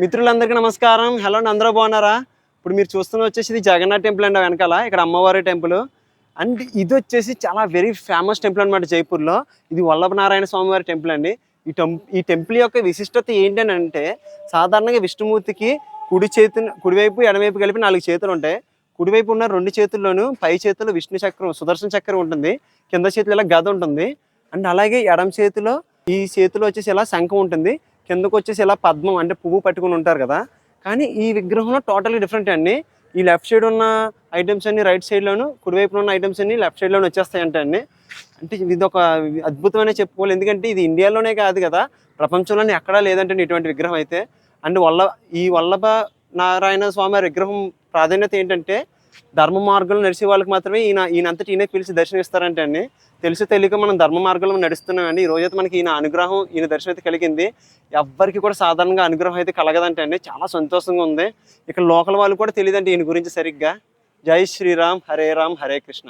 మిత్రులందరికీ నమస్కారం. హలో అండి, అందరూ బాగున్నారా? ఇప్పుడు మీరు చూస్తున్న వచ్చేసి ఇది జగన్నాథ్ టెంపుల్ అండి వెనకాల. ఇక్కడ అమ్మవారి టెంపుల్. అండ్ ఇది వచ్చేసి చాలా వెరీ ఫేమస్ టెంపుల్ అనమాట జైపూర్లో. ఇది వల్లభనారాయణ స్వామివారి టెంపుల్ అండి. ఈ టెంపుల్ యొక్క విశిష్టత ఏంటని అంటే, సాధారణంగా విష్ణుమూర్తికి కుడివైపు ఎడమవైపు కలిపి 4 చేతులు ఉంటాయి. కుడివైపు ఉన్న 2 చేతుల్లోనూ పై చేతులు విష్ణు చక్రం, సుదర్శన చక్రం ఉంటుంది. కింద చేతిలో ఇలా గద ఉంటుంది. అండ్ అలాగే ఎడమ చేతిలో ఈ చేతిలో వచ్చేసి ఇలా శంఖం ఉంటుంది. కిందకు వచ్చేసి ఇలా పద్మం అంటే పువ్వు పట్టుకుని ఉంటారు కదా. కానీ ఈ విగ్రహంలో టోటల్గా డిఫరెంట్ అండి. ఈ లెఫ్ట్ సైడ్ ఉన్న ఐటమ్స్ అన్ని రైట్ సైడ్లోను, కుడివైపున ఉన్న ఐటమ్స్ అన్ని లెఫ్ట్ సైడ్లోనే వచ్చేస్తాయంటే అండి. అంటే ఇది ఒక అద్భుతమనే చెప్పుకోవాలి. ఎందుకంటే ఇది ఇండియాలోనే కాదు కదా, ప్రపంచంలోనే ఎక్కడా లేదంటే ఇటువంటి విగ్రహం అయితే. అండ్ ఈ వల్లభ నారాయణ స్వామి విగ్రహం ప్రాధాన్యత ఏంటంటే, ధర్మ మార్గంలో నడిచే వాళ్ళకి మాత్రమే ఈయనంతటి ఈయన పిలిచి దర్శనం ఇస్తారంటే అండి. తెలిసి తెలియక మనం ధర్మ మార్గంలో నడుస్తున్నామండి. ఈ రోజైతే మనకి ఈయన అనుగ్రహం, ఈయన దర్శనం అయితే కలిగింది. ఎవ్వరికి కూడా సాధారణంగా అనుగ్రహం అయితే కలగదంటే అండి. చాలా సంతోషంగా ఉంది. ఇక్కడ లోకల్ వాళ్ళు కూడా తెలియదంటే ఈయన గురించి సరిగ్గా. జై శ్రీరామ్, హరే రామ్, హరే కృష్ణ.